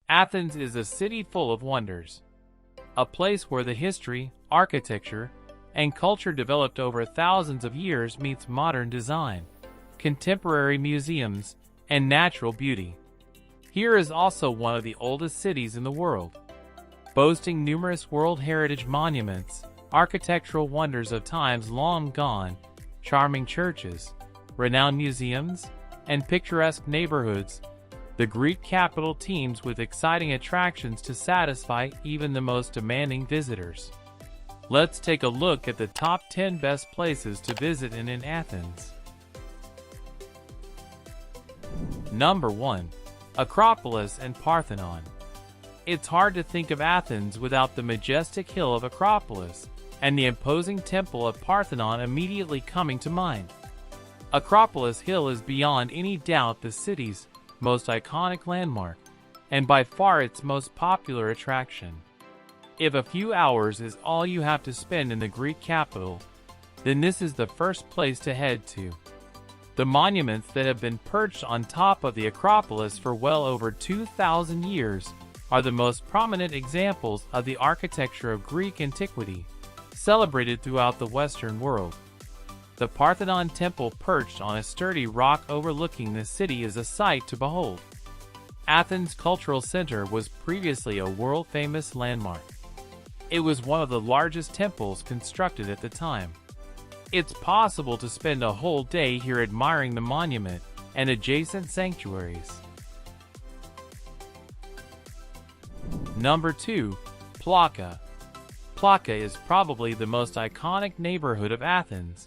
Athens is a city full of wonders, a place where the history, architecture, and culture developed over thousands of years meets modern design, contemporary museums, and natural beauty. Here is also one of the oldest cities in the world, boasting numerous World Heritage monuments, architectural wonders of times long gone, charming churches, renowned museums, and picturesque neighborhoods. The Greek capital teems with exciting attractions to satisfy even the most demanding visitors. Let's take a look at the top 10 best places to visit in Athens. Number 1. Acropolis and Parthenon. It's hard to think of Athens without the majestic hill of Acropolis and the imposing temple of Parthenon immediately coming to mind. Acropolis Hill is beyond any doubt the city's most iconic landmark, and by far its most popular attraction. If a few hours is all you have to spend in the Greek capital, then this is the first place to head to. The monuments that have been perched on top of the Acropolis for well over 2,000 years are the most prominent examples of the architecture of Greek antiquity, celebrated throughout the Western world. The Parthenon temple perched on a sturdy rock overlooking the city is a sight to behold. Athens' cultural center was previously a world-famous landmark. It was one of the largest temples constructed at the time. It's possible to spend a whole day here admiring the monument and adjacent sanctuaries. Number 2. Plaka. Plaka is probably the most iconic neighborhood of Athens,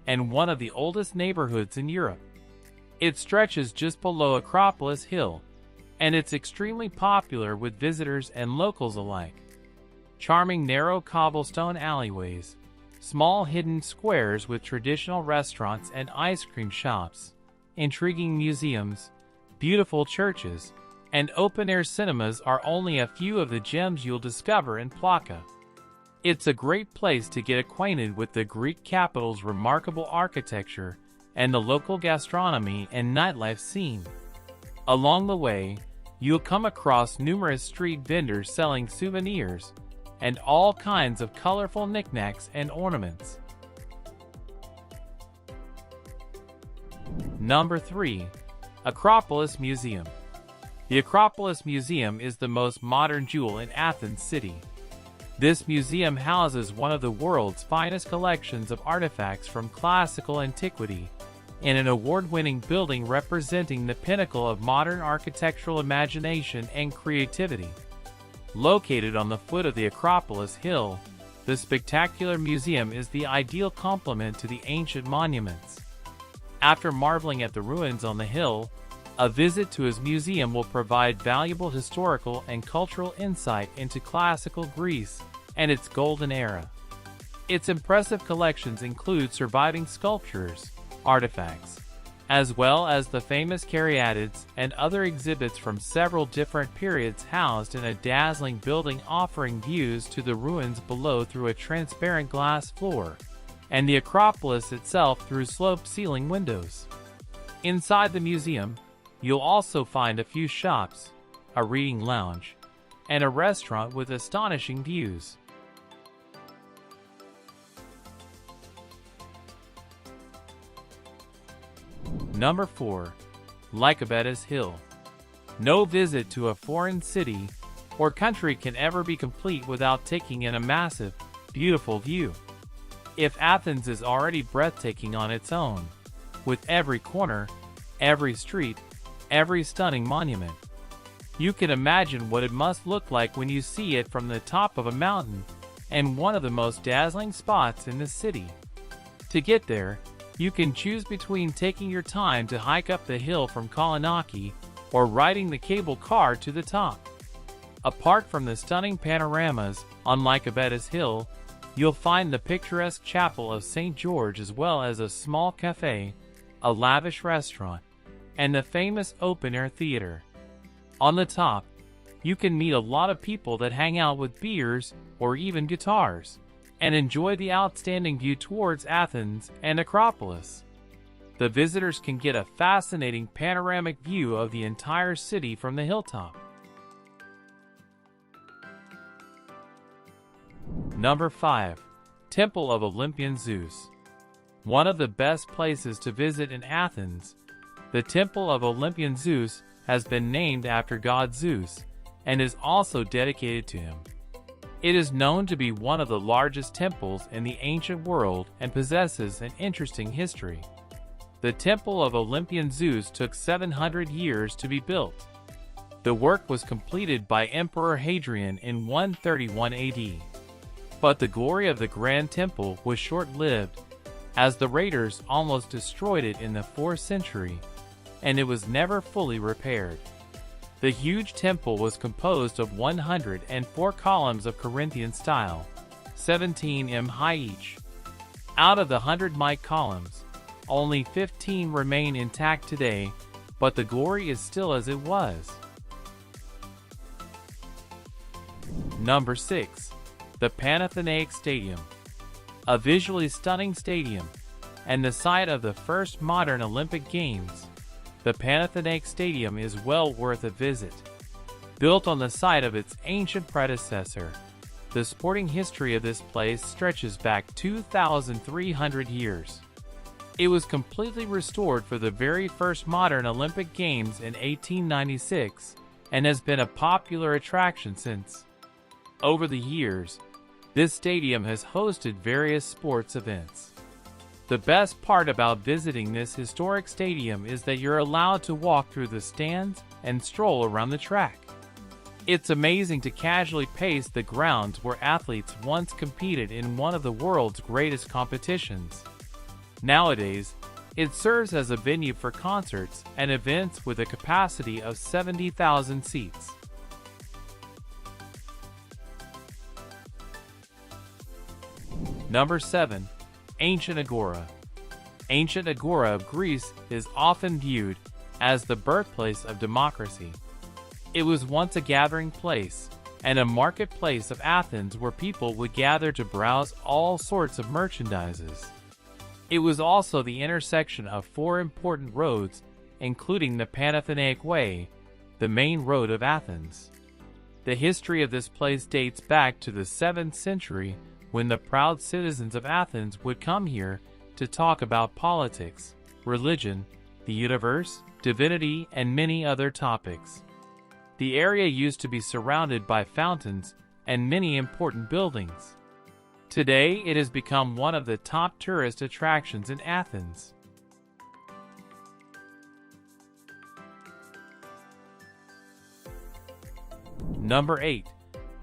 and one of the oldest neighborhoods in Europe. It stretches just below Acropolis Hill, and it's extremely popular with visitors and locals alike. Charming narrow cobblestone alleyways, small hidden squares with traditional restaurants and ice cream shops, intriguing museums, beautiful churches, and open-air cinemas are only a few of the gems you'll discover in Plaka. It's a great place to get acquainted with the Greek capital's remarkable architecture and the local gastronomy and nightlife scene. Along the way, you'll come across numerous street vendors selling souvenirs and all kinds of colorful knickknacks and ornaments. Number 3. Acropolis Museum. The Acropolis Museum is the most modern jewel in Athens city. This museum houses one of the world's finest collections of artifacts from classical antiquity, in an award-winning building representing the pinnacle of modern architectural imagination and creativity. Located on the foot of the Acropolis Hill, the spectacular museum is the ideal complement to the ancient monuments. After marveling at the ruins on the hill, a visit to his museum will provide valuable historical and cultural insight into classical Greece and its golden era. Its impressive collections include surviving sculptures, artifacts, as well as the famous caryatids and other exhibits from several different periods housed in a dazzling building offering views to the ruins below through a transparent glass floor, and the Acropolis itself through sloped ceiling windows. Inside the museum, you'll also find a few shops, a reading lounge, and a restaurant with astonishing views. Number 4. Lycabettus Hill. No visit to a foreign city or country can ever be complete without taking in a massive, beautiful view. If Athens is already breathtaking on its own, with every corner, every street, every stunning monument, you can imagine what it must look like when you see it from the top of a mountain and one of the most dazzling spots in the city. To get there, you can choose between taking your time to hike up the hill from Kolonaki or riding the cable car to the top. Apart from the stunning panoramas on Lycabettus Hill, you'll find the picturesque chapel of St. George as well as a small cafe, a lavish restaurant, and the famous open-air theater. On the top, you can meet a lot of people that hang out with beers or even guitars, and enjoy the outstanding view towards Athens and Acropolis. The visitors can get a fascinating panoramic view of the entire city from the hilltop. Number 5. Temple of Olympian Zeus. One of the best places to visit in Athens, the Temple of Olympian Zeus has been named after god Zeus and is also dedicated to him. It is known to be one of the largest temples in the ancient world and possesses an interesting history. The Temple of Olympian Zeus took 700 years to be built. The work was completed by Emperor Hadrian in 131 AD. But the glory of the Grand Temple was short-lived, as the raiders almost destroyed it in the 4th century, and it was never fully repaired. The huge temple was composed of 104 columns of Corinthian style, 17 m high each. Out of the 100 mic columns, only 15 remain intact today, but the glory is still as it was. Number 6. The Panathenaic Stadium. A visually stunning stadium, and the site of the first modern Olympic Games, the Panathenaic Stadium is well worth a visit. Built on the site of its ancient predecessor, the sporting history of this place stretches back 2,300 years. It was completely restored for the very first modern Olympic Games in 1896 and has been a popular attraction since. Over the years, this stadium has hosted various sports events. The best part about visiting this historic stadium is that you're allowed to walk through the stands and stroll around the track. It's amazing to casually pace the grounds where athletes once competed in one of the world's greatest competitions. Nowadays, it serves as a venue for concerts and events with a capacity of 70,000 seats. Number 7. Ancient Agora. Ancient Agora of Greece is often viewed as the birthplace of democracy. It was once a gathering place and a marketplace of Athens where people would gather to browse all sorts of merchandises. It was also the intersection of 4 important roads, including the Panathenaic Way, the main road of Athens. The history of this place dates back to the 7th century, when the proud citizens of Athens would come here to talk about politics, religion, the universe, divinity, and many other topics. The area used to be surrounded by fountains and many important buildings. Today, it has become one of the top tourist attractions in Athens. Number 8.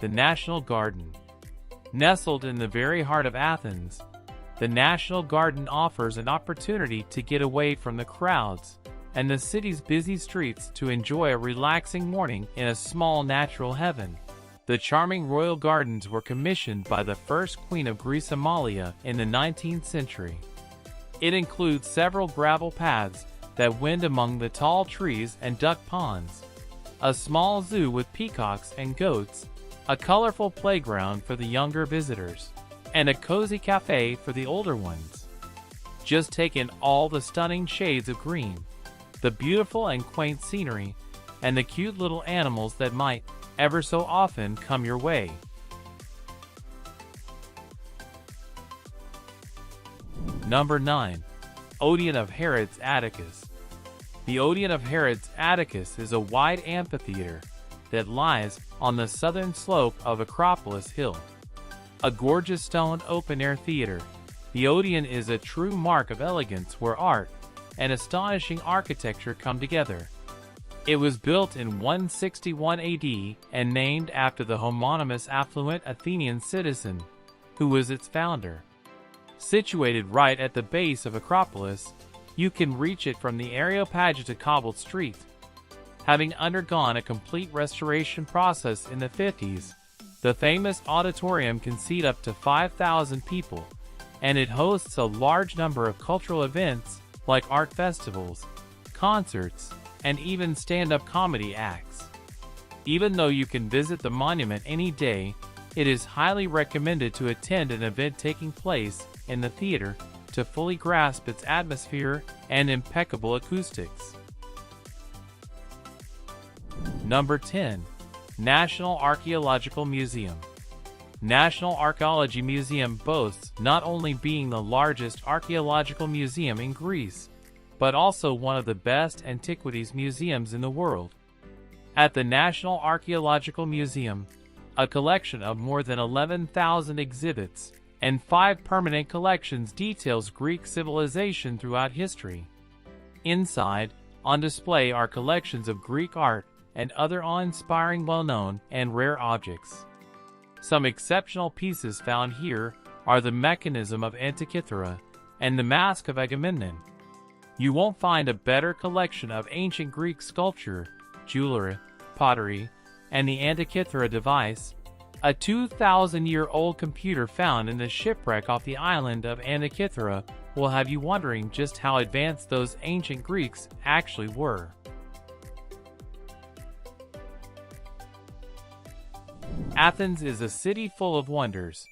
The National Garden. Nestled in the very heart of Athens, the National Garden offers an opportunity to get away from the crowds and the city's busy streets to enjoy a relaxing morning in a small natural heaven. The charming royal gardens were commissioned by the first queen of Greece, Amalia, in the 19th century. It includes several gravel paths that wind among the tall trees and duck ponds, a small zoo with peacocks and goats, a colorful playground for the younger visitors, and a cozy cafe for the older ones. Just take in all the stunning shades of green, the beautiful and quaint scenery, and the cute little animals that might, ever so often, come your way. Number 9. Odeon of Herodes Atticus. The Odeon of Herodes Atticus is a wide amphitheater that lies on the southern slope of Acropolis Hill. A gorgeous stone open-air theater, the Odeon is a true mark of elegance where art and astonishing architecture come together. It was built in 161 AD and named after the homonymous affluent Athenian citizen who was its founder. Situated right at the base of Acropolis, you can reach it from the Areopagi to cobbled street. Having undergone a complete restoration process in the 50s, the famous auditorium can seat up to 5,000 people, and it hosts a large number of cultural events like art festivals, concerts, and even stand-up comedy acts. Even though you can visit the monument any day, it is highly recommended to attend an event taking place in the theater to fully grasp its atmosphere and impeccable acoustics. Number 10. National Archaeological Museum. National Archaeology Museum boasts not only being the largest archaeological museum in Greece, but also one of the best antiquities museums in the world. At the National Archaeological Museum, a collection of more than 11,000 exhibits and 5 permanent collections details Greek civilization throughout history. Inside, on display are collections of Greek art and other awe-inspiring well-known and rare objects. Some exceptional pieces found here are the mechanism of Antikythera and the mask of Agamemnon. You won't find a better collection of ancient Greek sculpture, jewelry, pottery, and the Antikythera device, a 2,000-year-old computer found in the shipwreck off the island of Antikythera, will have you wondering just how advanced those ancient Greeks actually were. Athens is a city full of wonders,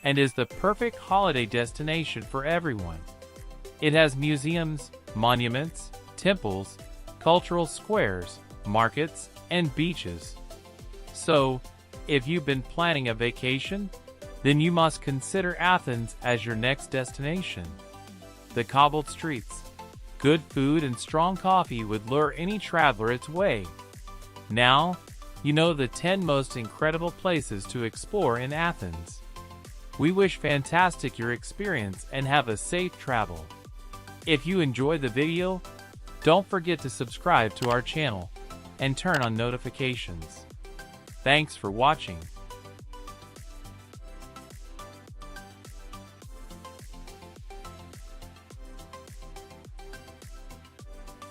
and is the perfect holiday destination for everyone. It has museums, monuments, temples, cultural squares, markets, and beaches. So, if you've been planning a vacation, then you must consider Athens as your next destination. The cobbled streets, good food and strong coffee would lure any traveler its way. Now, you know the 10 most incredible places to explore in Athens. We wish fantastic your experience and have a safe travel. If you enjoyed the video, don't forget to subscribe to our channel and turn on notifications. Thanks for watching.